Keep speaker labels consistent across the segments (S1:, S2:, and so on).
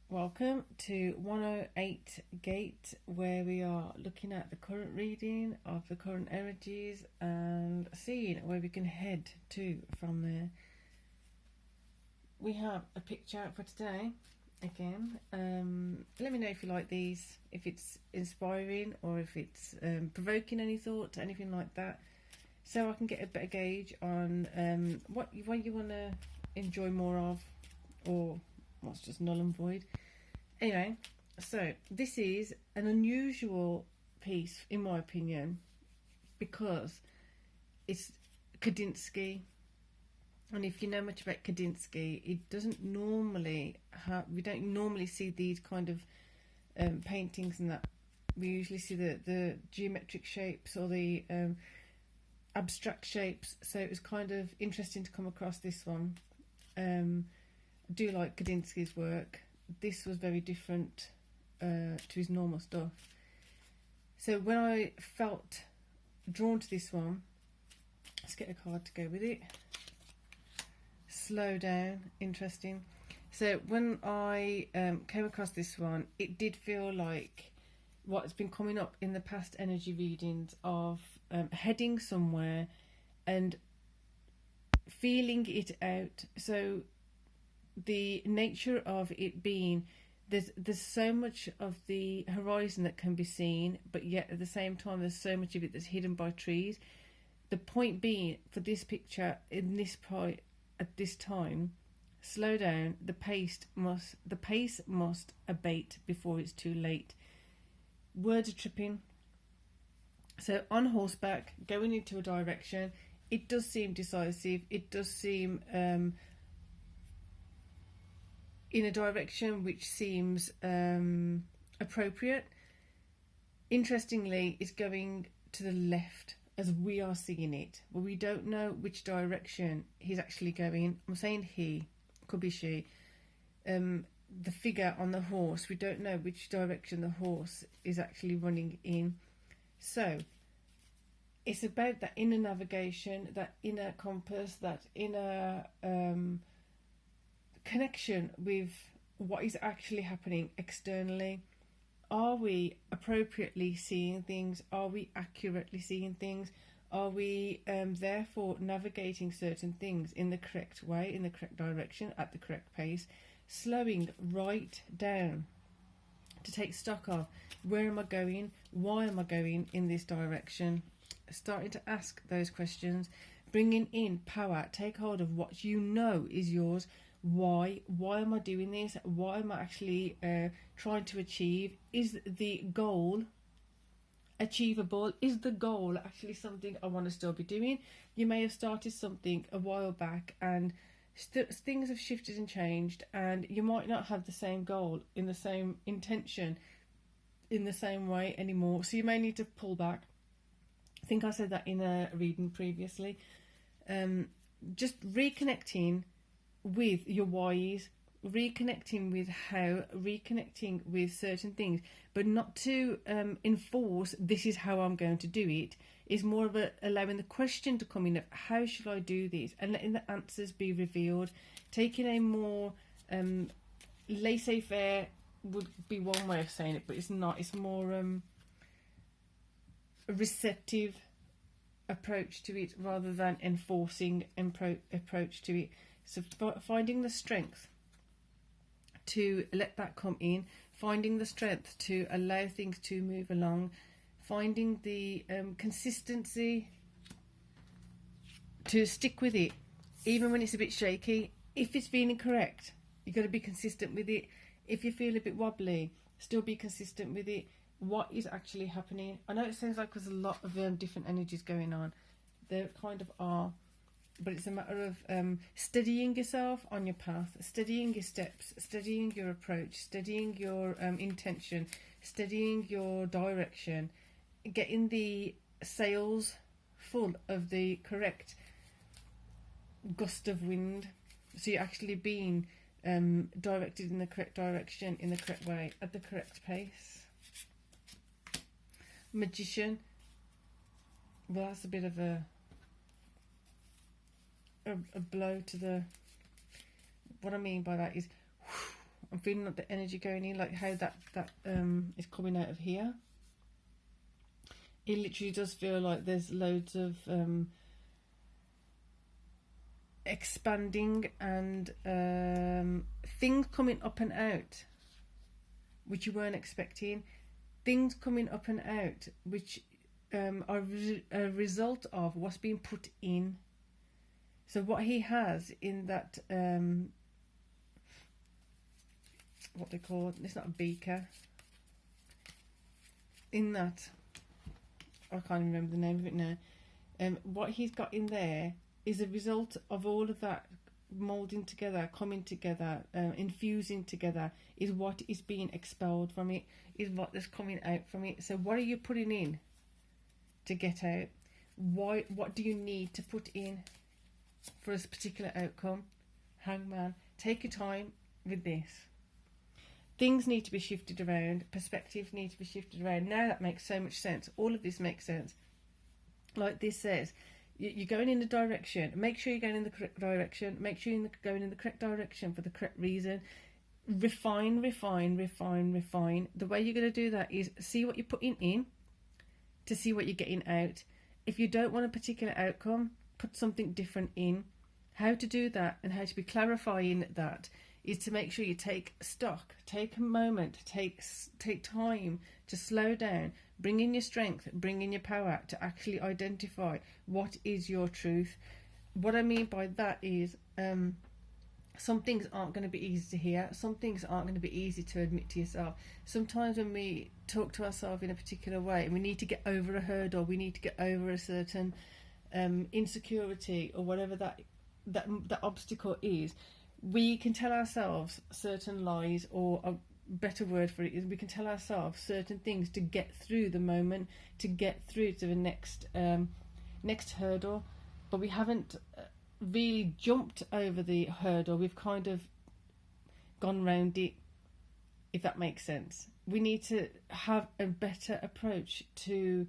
S1: Welcome to 108 Gate, where we are looking at the current reading of the current energies and seeing where we can head to from there. We have a picture out for today again. Let me know if you like these, if it's inspiring or if it's provoking any thoughts, anything like that, so I can get a better gauge on what you want to enjoy more of, or what's just null and void. Anyway, so this is an unusual piece in my opinion because it's Kandinsky, and if you know much about Kandinsky, it doesn't normally we don't normally see these kind of paintings, and that we usually see the geometric shapes or the abstract shapes. So it was kind of interesting to come across this one. I do like Kandinsky's work. This was very different to his normal stuff. So when I felt drawn to this one, let's get a card to go with it. Slow down, interesting. So when I came across this one, it did feel like what's been coming up in the past energy readings of heading somewhere and feeling it out. So the nature of it being, there's so much of the horizon that can be seen, but yet at the same time there's so much of it that's hidden by trees. The point being, for this picture in this point at this time, slow down. The pace must abate before it's too late. Words are tripping. So on horseback, going into a direction, it does seem decisive. It does seem in a direction which seems appropriate. Interestingly, it's going to the left as we are seeing it, but we don't know which direction he's actually going. I'm saying he, could be she. The figure on the horse, we don't know which direction the horse is actually running in. So it's about that inner navigation, that inner compass, that inner connection with what is actually happening externally. Are we appropriately seeing things? Are we accurately seeing things? Are we therefore navigating certain things in the correct way, in the correct direction, at the correct pace? Slowing right down to take stock of, where am I going? Why am I going in this direction? Starting to ask those questions, bringing in power. Take hold of what you know is yours. Why am I doing this? What am I actually trying to achieve? Is the goal achievable? Is the goal actually something I want to still be doing? You may have started something a while back and things have shifted and changed, and you might not have the same goal, in the same intention, in the same way anymore. So you may need to pull back. I think I said that in a reading previously. Just reconnecting with your whys, reconnecting with how, reconnecting with certain things, but not to enforce this is how I'm going to do it. Is more of allowing the question to come in of how should I do this, and letting the answers be revealed. Taking a more laissez-faire would be one way of saying it, but it's not. It's more a receptive approach to it rather than enforcing approach to it. So finding the strength to let that come in, finding the strength to allow things to move along, finding the consistency to stick with it, even when it's a bit shaky. If it's been incorrect, you've got to be consistent with it. If you feel a bit wobbly, still be consistent with it. What is actually happening? I know it sounds like there's a lot of different energies going on. There kind of are. But it's a matter of steadying yourself on your path, steadying your steps, steadying your approach, steadying your intention, steadying your direction, getting the sails full of the correct gust of wind, so you're actually being directed in the correct direction, in the correct way, at the correct pace. Magician, well, that's a bit of a blow to the... What I mean by that is I'm feeling like the energy going in, like how that is coming out of here. It literally does feel like there's loads of expanding and things coming up and out which you weren't expecting, things coming up and out which are a result of what's being put in. So what he has in that what they call, it's not a beaker, in that, I can't even remember the name of it now, what he's got in there is a result of all of that moulding together, coming together, infusing together, is what is being expelled from it, is what is coming out from it. So what are you putting in to get out? What do you need to put in for a particular outcome? Hangman, take your time with this. Things need to be shifted around, perspectives need to be shifted around. Now that makes so much sense. All of this makes sense. Like this says, you're going in the direction. Make sure you're going in the correct direction. Make sure you're going in the correct direction for the correct reason. Refine, refine, refine, refine. The way you're going to do that is see what you're putting in to see what you're getting out. If you don't want a particular outcome, put something different in. How to do that and how to be clarifying that is to make sure you take stock, take a moment, take time to slow down, bring in your strength, bring in your power to actually identify what is your truth. What I mean by that is some things aren't going to be easy to hear, some things aren't going to be easy to admit to yourself. Sometimes when we talk to ourselves in a particular way and we need to get over a hurdle, we need to get over a certain insecurity or whatever that obstacle is, we can tell ourselves certain lies, or a better word for it is we can tell ourselves certain things to get through the moment, to get through to the next hurdle, but we haven't really jumped over the hurdle. We've kind of gone round it, if that makes sense. We need to have a better approach to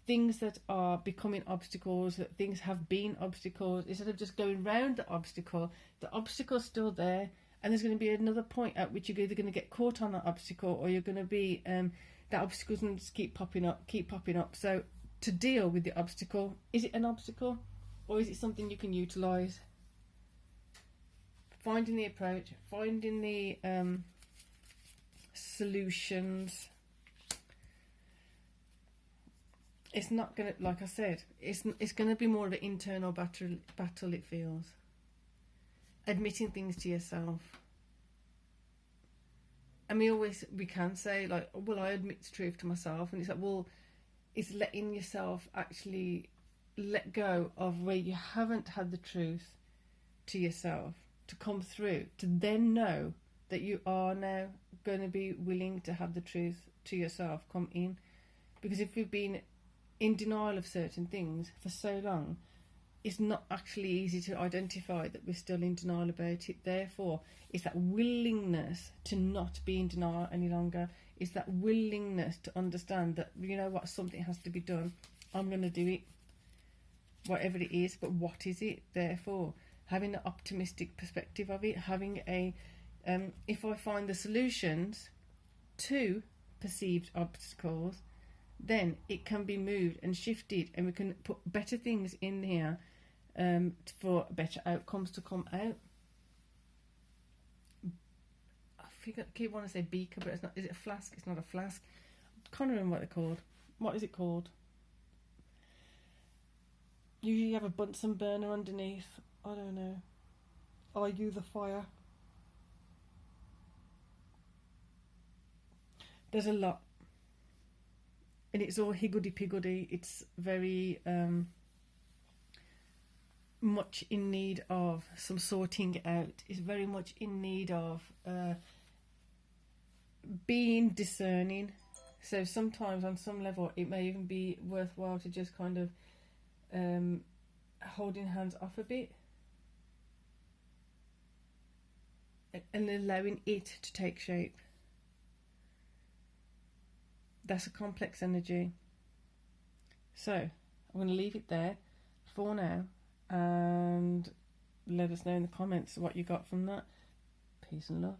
S1: things that are becoming obstacles, that things have been obstacles. Instead of just going round the obstacle's still there, and there's going to be another point at which you're either going to get caught on that obstacle, or you're going to be that obstacle's going to just keep popping up. So to deal with the obstacle, is it an obstacle or is it something you can utilise? Finding the approach, finding the solutions. It's not going to, like I said, it's going to be more of an internal battle, it feels. Admitting things to yourself. And we can say, like, well, I admit the truth to myself. And it's like, well, it's letting yourself actually let go of where you haven't had the truth to yourself to come through, to then know that you are now going to be willing to have the truth to yourself come in. Because if you've been in denial of certain things for so long, it's not actually easy to identify that we're still in denial about it. Therefore, it's that willingness to not be in denial any longer. It's that willingness to understand that, you know what, something has to be done. I'm going to do it, whatever it is, but what is it? Therefore, having an optimistic perspective of it, having a if I find the solutions to perceived obstacles, then it can be moved and shifted, and we can put better things in here for better outcomes to come out. I keep wanting to say beaker, but it's not. Is it a flask? It's not a flask. I can't remember what they're called. What is it called? Usually you have a Bunsen burner underneath. I don't know. Are you the fire? There's a lot. And it's all higgledy-piggledy. It's very much in need of some sorting out. It's very much in need of being discerning. So sometimes on some level it may even be worthwhile to just kind of holding hands off a bit and allowing it to take shape. That's a complex energy. So I'm going to leave it there for now, and let us know in the comments what you got from that. Peace and love.